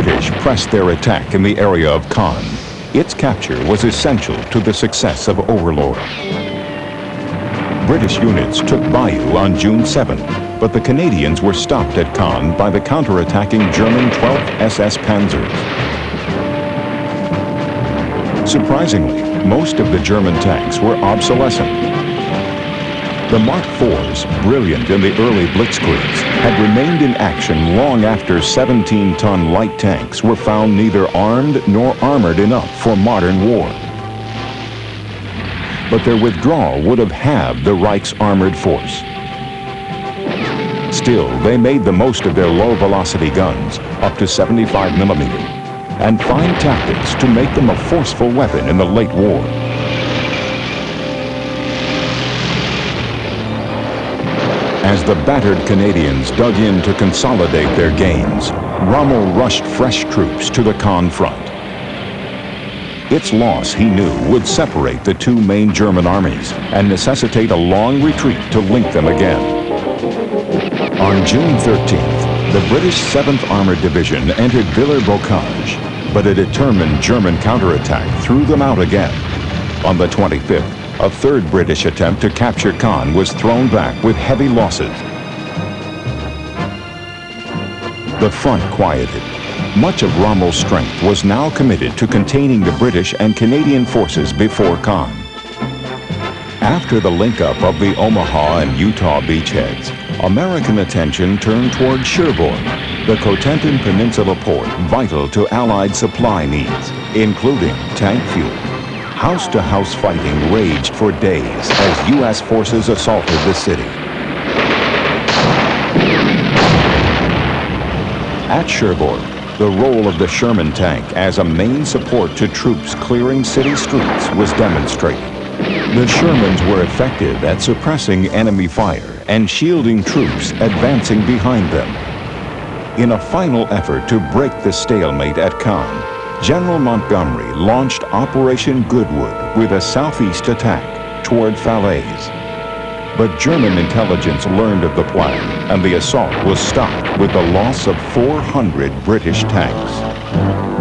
British pressed their attack in the area of Caen, its capture was essential to the success of Overlord. British units took Bayeux on June 7, but the Canadians were stopped at Caen by the counterattacking German 12th SS Panzers. Surprisingly, most of the German tanks were obsolescent. The Mark IVs, brilliant in the early blitzkriegs, had remained in action long after 17-ton light tanks were found neither armed nor armored enough for modern war. But their withdrawal would have halved the Reich's armored force. Still, they made the most of their low-velocity guns, up to 75 millimeter, and fine tactics to make them a forceful weapon in the late war. As the battered Canadians dug in to consolidate their gains, Rommel rushed fresh troops to the Caen front. Its loss, he knew, would separate the two main German armies and necessitate a long retreat to link them again. On June 13th, the British 7th Armored Division entered Villers-Bocage, but a determined German counterattack threw them out again. On the 25th, a third British attempt to capture Caen was thrown back with heavy losses. The front quieted. Much of Rommel's strength was now committed to containing the British and Canadian forces before Caen. After the link-up of the Omaha and Utah beachheads, American attention turned toward Cherbourg, the Cotentin Peninsula port vital to Allied supply needs, including tank fuel. House-to-house fighting raged for days as U.S. forces assaulted the city. At Cherbourg, the role of the Sherman tank as a main support to troops clearing city streets was demonstrated. The Shermans were effective at suppressing enemy fire and shielding troops advancing behind them. In a final effort to break the stalemate at Caen, General Montgomery launched Operation Goodwood with a southeast attack toward Falaise. But German intelligence learned of the plan, and the assault was stopped with the loss of 400 British tanks.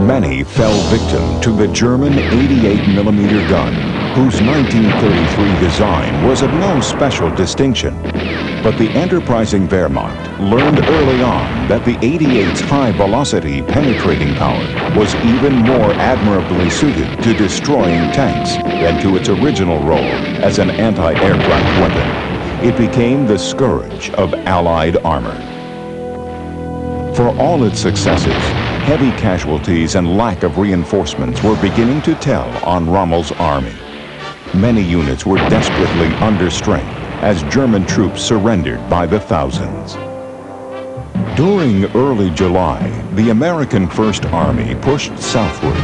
Many fell victim to the German 88mm gun, whose 1933 design was of no special distinction. But the enterprising Wehrmacht learned early on that the 88's high-velocity penetrating power was even more admirably suited to destroying tanks than to its original role as an anti-aircraft weapon. It became the scourge of Allied armor. For all its successes, heavy casualties and lack of reinforcements were beginning to tell on Rommel's army. Many units were desperately under strength as German troops surrendered by the thousands. During early July, the American First Army pushed southward.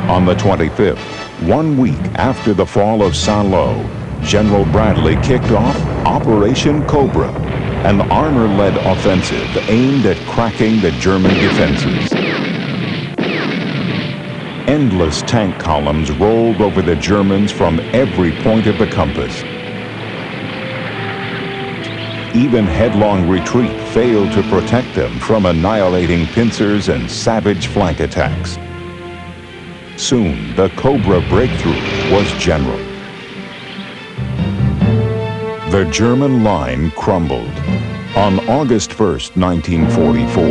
On the 25th, 1 week after the fall of Saint-Lô, General Bradley kicked off Operation Cobra, an armor-led offensive aimed at cracking the German defenses. Endless tank columns rolled over the Germans from every point of the compass. Even headlong retreat failed to protect them from annihilating pincers and savage flank attacks. Soon, the Cobra breakthrough was general. The German line crumbled. On August 1st, 1944,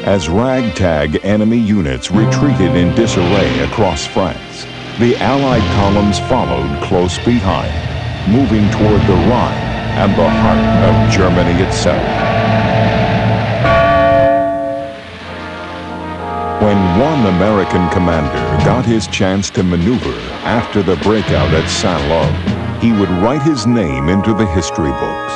as ragtag enemy units retreated in disarray across France, the Allied columns followed close behind, moving toward the Rhine and the heart of Germany itself. When one American commander got his chance to maneuver after the breakout at Saint-Lô, he would write his name into the history books.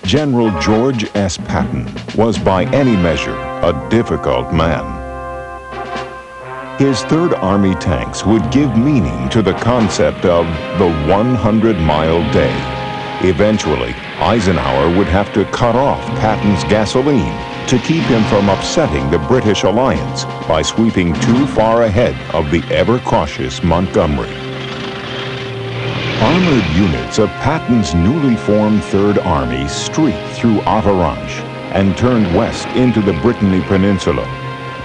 General George S. Patton was by any measure a difficult man. His Third Army tanks would give meaning to the concept of the 100-mile day. Eventually, Eisenhower would have to cut off Patton's gasoline to keep him from upsetting the British alliance by sweeping too far ahead of the ever-cautious Montgomery. Armored units of Patton's newly formed Third Army streaked through Avranches and turned west into the Brittany Peninsula.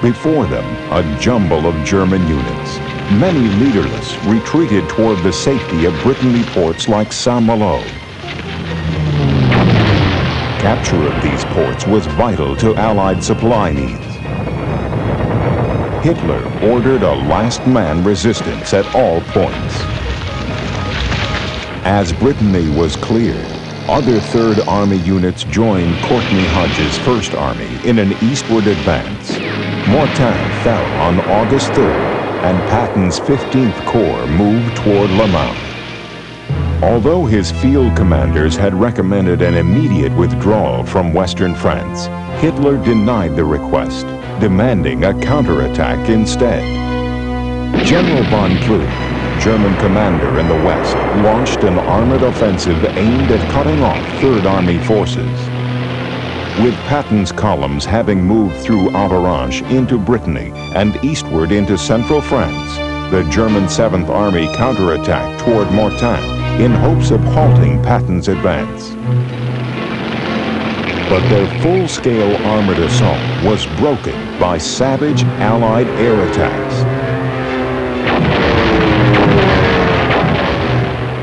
Before them, a jumble of German units. Many leaderless retreated toward the safety of Brittany ports like Saint-Malo. Capture of these ports was vital to Allied supply needs. Hitler ordered a last-man resistance at all points. As Brittany was cleared, other Third Army units joined Courtney Hodge's First Army in an eastward advance. Mortain fell on August 3rd, and Patton's 15th Corps moved toward Le Mans. Although his field commanders had recommended an immediate withdrawal from western France, Hitler denied the request, demanding a counterattack instead. General von Kluge, German commander in the west, launched an armored offensive aimed at cutting off Third Army forces. With Patton's columns having moved through Avranches into Brittany and eastward into central France, the German 7th Army counterattacked toward Mortain in hopes of halting Patton's advance. But their full-scale armored assault was broken by savage Allied air attacks.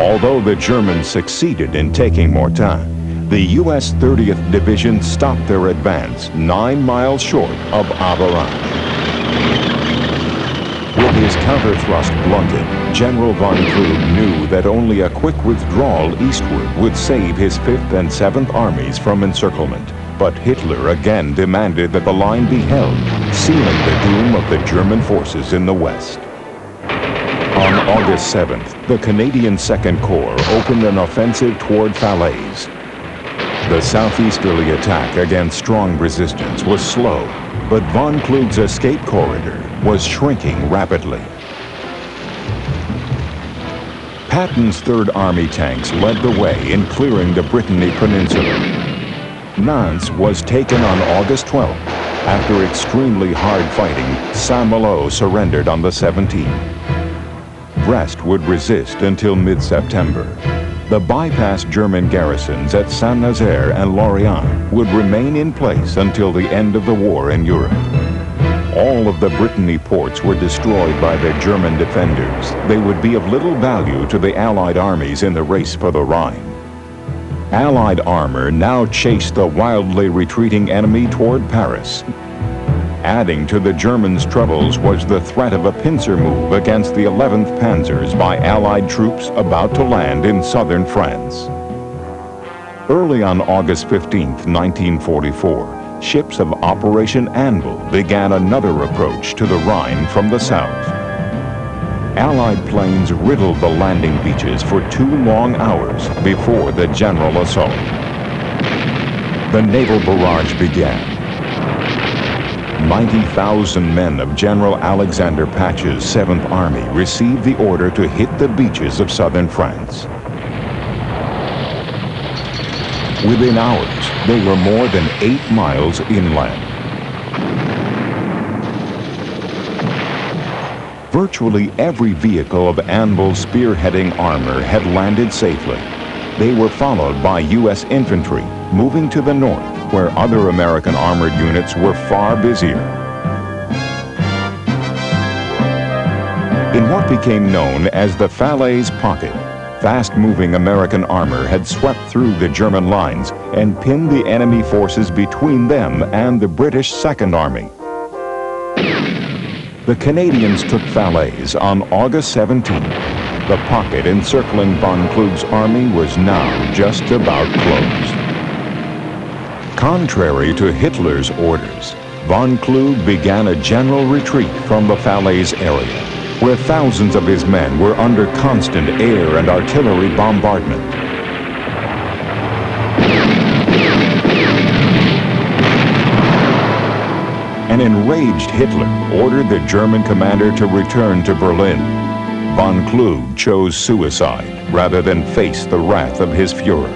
Although the Germans succeeded in taking Mortain, the U.S. 30th Division stopped their advance 9 miles short of Avranches. With his counter-thrust blunted, General von Kluge knew that only a quick withdrawal eastward would save his 5th and 7th armies from encirclement. But Hitler again demanded that the line be held, sealing the doom of the German forces in the west. On August 7th, the Canadian Second Corps opened an offensive toward Falaise. The southeasterly attack against strong resistance was slow, but von Kluge's escape corridor was shrinking rapidly. Patton's Third Army tanks led the way in clearing the Brittany Peninsula. Nantes was taken on August 12th. After extremely hard fighting, Saint-Malo surrendered on the 17th. Brest would resist until mid-September. The bypassed German garrisons at Saint-Nazaire and Lorient would remain in place until the end of the war in Europe. All of the Brittany ports were destroyed by the German defenders. They would be of little value to the Allied armies in the race for the Rhine. Allied armor now chased the wildly retreating enemy toward Paris. Adding to the Germans' troubles was the threat of a pincer move against the 11th Panzers by Allied troops about to land in southern France. Early on August 15, 1944, ships of Operation Anvil began another approach to the Rhine from the south. Allied planes riddled the landing beaches for 2 long hours before the general assault. The naval barrage began. 90,000 men of General Alexander Patch's 7th Army received the order to hit the beaches of southern France. Within hours, they were more than 8 miles inland. Virtually every vehicle of Anvil's spearheading armor had landed safely. They were followed by U.S. infantry, moving to the north, where other American armored units were far busier. In what became known as the Falaise Pocket, fast-moving American armor had swept through the German lines and pinned the enemy forces between them and the British Second Army. The Canadians took Falaise on August 17th. The pocket encircling von Kluge's army was now just about closed. Contrary to Hitler's orders, von Kluge began a general retreat from the Falaise area, where thousands of his men were under constant air and artillery bombardment. An enraged Hitler ordered the German commander to return to Berlin. Von Kluge chose suicide rather than face the wrath of his Führer.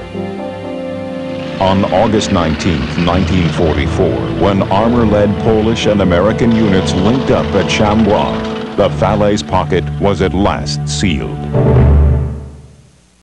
On August 19, 1944, when armor-led Polish and American units linked up at Chambois, the Falaise Pocket was at last sealed.